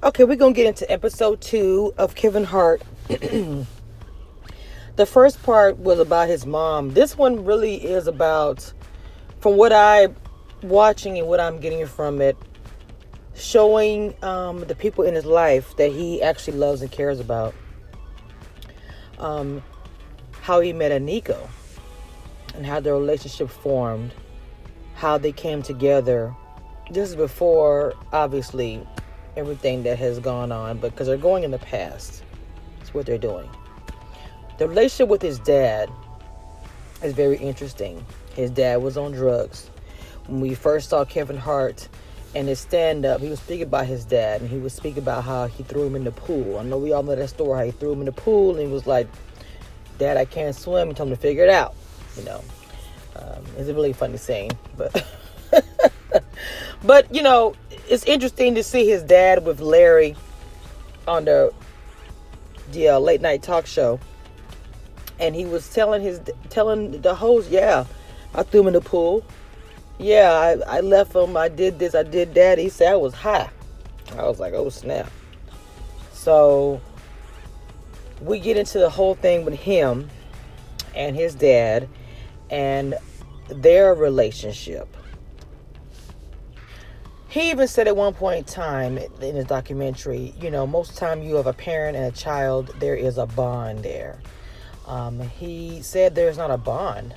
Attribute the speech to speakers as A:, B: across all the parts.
A: Okay, we're going to get into episode 2 of Kevin Hart. The first part was about his mom. This one really is about, from what I'm watching and what I'm getting from it, showing the people in his life that he actually loves and cares about. How he met Nico and how their relationship formed, how they came together. This is before, obviously, everything that has gone on, but because they're going in the past. That's what they're doing. The relationship with his dad is very interesting. His dad was on drugs. When we first saw Kevin Hart and his stand-up, he was speaking about his dad, and he was speaking about how he threw him in the pool. I know we all know that story, how he threw him in the pool, and he was like, "Dad, I can't swim," and told him to figure it out. It's a really funny scene, but but it's interesting to see his dad with Larry on the late night talk show, and he was telling the host, "Yeah, I threw him in the pool. Yeah, I left him. I did this. I did that." He said I was high. I was like, "Oh snap!" So we get into the whole thing with him and his dad and their relationship. He even said at one point in time in his documentary, most of the time you have a parent and a child, there is a bond there. He said there's not a bond.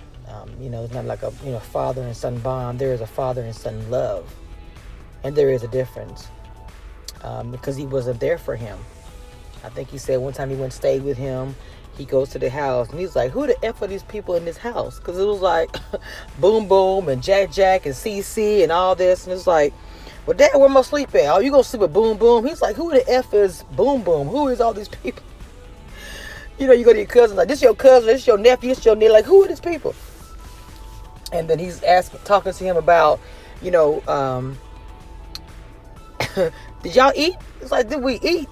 A: It's not like a father and son bond. There is a father and son love, and there is a difference because he wasn't there for him. I think he said one time he went and stayed with him. He goes to the house and he's like, "Who the F are these people in this house?" Because it was like Boom Boom and Jack and CC and all this, and it's like, "Well, Dad, where am I sleep at? Oh, you gonna sleep with Boom Boom?" He's like, "Who the F is Boom Boom? Who is all these people?" You go to your cousin, like, "This your cousin, this your nephew, this your nephew." Like, who are these people? And then he's talking to him about, did y'all eat? It's like, did we eat?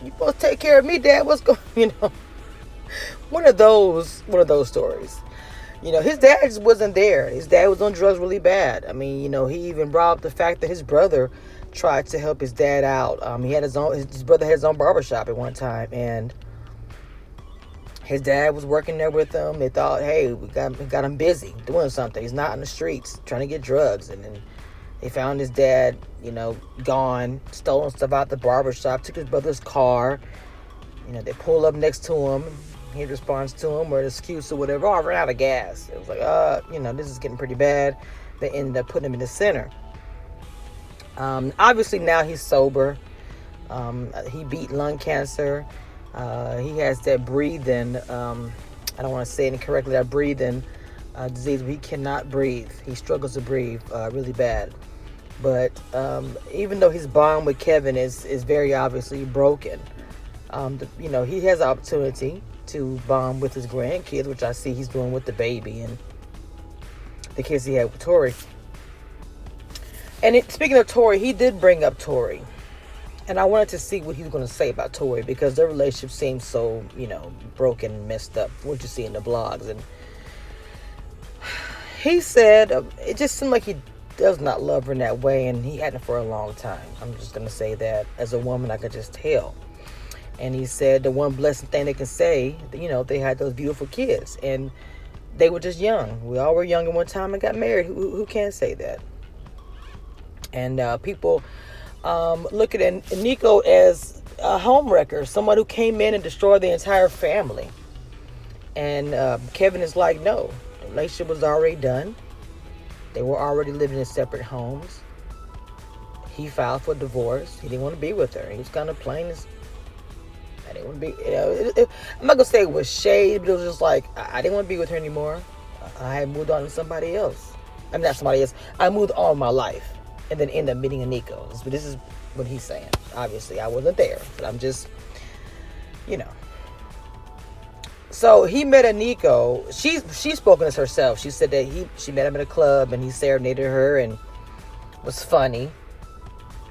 A: You supposed to take care of me, Dad. What's going, one of those stories. His dad just wasn't there. His dad was on drugs really bad. I mean, he even brought up the fact that his brother tried to help his dad out. He had his brother had his own barbershop at one time, and his dad was working there with him. They thought, hey, we got him busy doing something. He's not in the streets trying to get drugs. And then they found his dad, gone, stolen stuff out the barbershop, took his brother's car. They pull up next to him. He responds to him or an excuse or whatever. "Oh, I ran out of gas." It was like, this is getting pretty bad. They ended up putting him in the center. Obviously now he's sober. He beat lung cancer. He has that breathing, I don't want to say it incorrectly, that breathing disease where he cannot breathe. He struggles to breathe really bad. But even though his bond with Kevin is very obviously broken, he has the opportunity to bond with his grandkids, which I see he's doing with the baby and the kids he had with Tori. And speaking of Tori, he did bring up Tori. And I wanted to see what he was going to say about Tori because their relationship seems so, broken and messed up. What you see in the blogs. And he said it just seemed like he does not love her in that way, and he hadn't for a long time. I'm just going to say that. As a woman, I could just tell. And he said the one blessed thing they can say, they had those beautiful kids. And they were just young. We all were young at one time and got married. Who can't say that? And people look at Nico as a homewrecker, someone who came in and destroyed the entire family. And Kevin is like, no, the relationship was already done. They were already living in separate homes. He filed for divorce. He didn't want to be with her. He was kind of plain as, I didn't want to be, I'm not going to say it was shade, but it was just like, I didn't want to be with her anymore. I had moved on to somebody else. I'm not somebody else. I moved on in my life and then end up meeting a Nico. But this is what he's saying. Obviously, I wasn't there, but I'm just, So he met a Nico. She's spoken as herself. She said that she met him at a club and he serenaded her and was funny.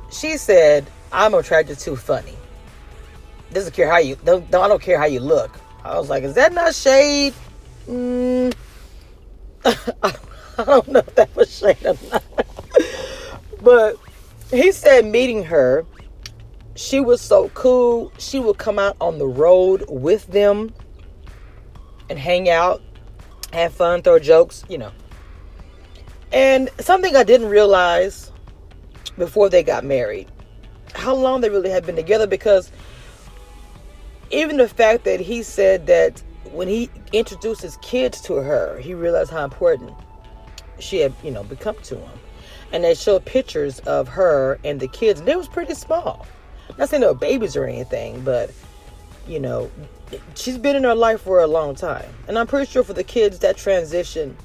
A: She said, "I'm attracted to funny. Doesn't care how you I don't care how you look." I was like, is that not shade? I don't know if that was shade or not. But he said meeting her, She was so cool. She would come out on the road with them and hang out, have fun, throw jokes, And something I didn't realize before they got married, how long they really had been together, because even the fact that he said that when he introduced his kids to her, he realized how important she had, become to him. And they showed pictures of her and the kids, and they was pretty small. Not saying they were babies or anything, but, she's been in her life for a long time. And I'm pretty sure for the kids, that transition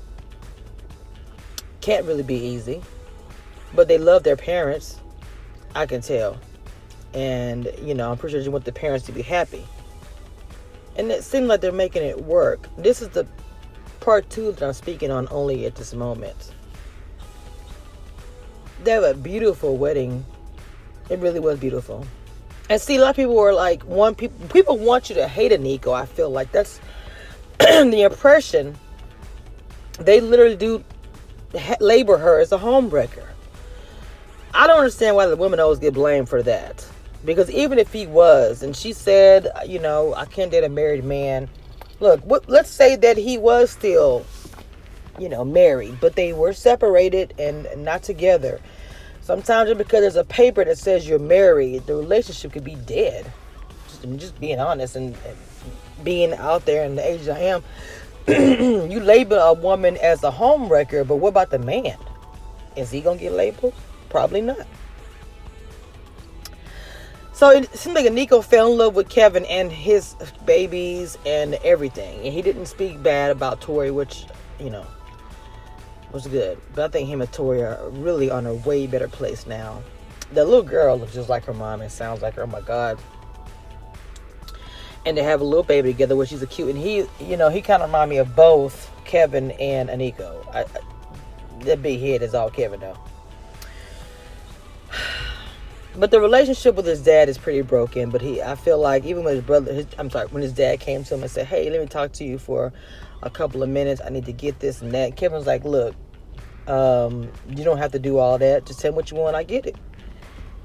A: can't really be easy. But they love their parents, I can tell. And, I'm pretty sure they want the parents to be happy. And it seemed like they're making it work. This is the part 2 that I'm speaking on only at this moment. They have a beautiful wedding. It really was beautiful. And see, a lot of people were like, people want you to hate Nico. I feel like that's the impression. They literally do label her as a homewrecker. I don't understand why the women always get blamed for that. Because even if he was, and she said, I can't date a married man. Look, let's say that he was still, married, but they were separated and not together. Sometimes just because there's a paper that says you're married, the relationship could be dead. Just being honest and being out there in the age I am. You label a woman as a homewrecker, but what about the man? Is he going to get labeled? Probably not. So it seemed like Nico fell in love with Kevin and his babies and everything. And he didn't speak bad about Tori, which, was good. But I think him and Tori are really on a way better place now. The little girl looks just like her mom and sounds like her. Oh my God. And they have a little baby together, which is a cute. And he kind of remind me of both Kevin and Nico. That big head is all Kevin though. But the relationship with his dad is pretty broken. But I feel like even when when his dad came to him and said, "Hey, let me talk to you for a couple of minutes. I need to get this and that." Kevin was like, "Look, you don't have to do all that. Just tell me what you want. I get it."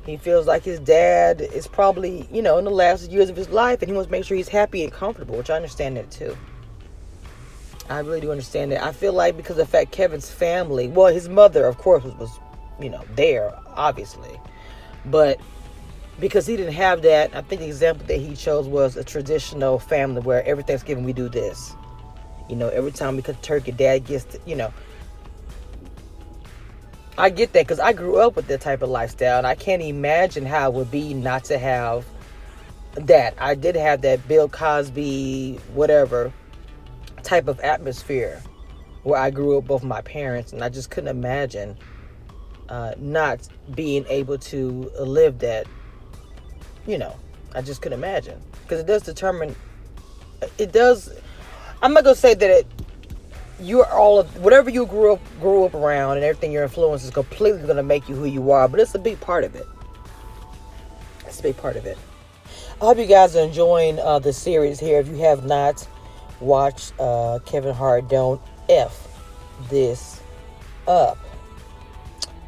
A: He feels like his dad is probably, in the last years of his life, and he wants to make sure he's happy and comfortable, which I understand that too. I really do understand that. I feel like because of the fact Kevin's family, well, his mother, of course, was there, obviously. But because he didn't have that, I think the example that he chose was a traditional family where every Thanksgiving we do this. Every time we cut turkey, dad gets to, I get that because I grew up with that type of lifestyle, and I can't imagine how it would be not to have that. I did have that Bill Cosby, whatever, type of atmosphere where I grew up with both my parents, and I just couldn't imagine not being able to live that. I just couldn't imagine, because it does determine. It does. I'm not gonna say that you're all of whatever you grew up around, and everything your influence is completely gonna make you who you are, but it's a big part of it. It's a big part of it. I hope you guys are enjoying the series here. If you have not watched Kevin Hart, don't F this up.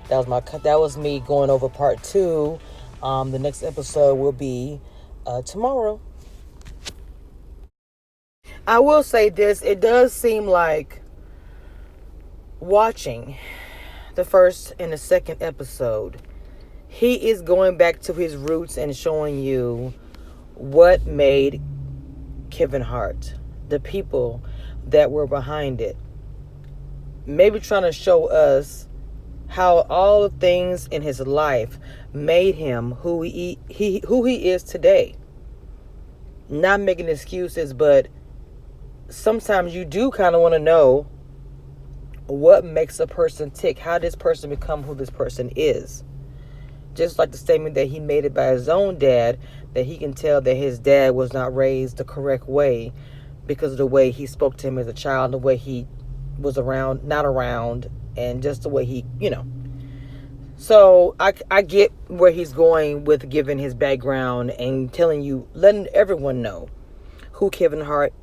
A: That was me going over part 2. The next episode will be tomorrow. I will say this. It does seem like watching the first and the second episode, he is going back to his roots and showing you what made Kevin Hart, the people that were behind it. Maybe trying to show us how all the things in his life made him who he is today. Not making excuses, but sometimes you do kind of want to know what makes a person tick. How this person become who this person is. Just like the statement that he made it by his own dad, that he can tell that his dad was not raised the correct way because of the way he spoke to him as a child, the way he was around, not around, and just the way he, So I get where he's going with giving his background and telling you, letting everyone know who Kevin Hart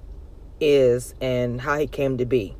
A: is and how he came to be.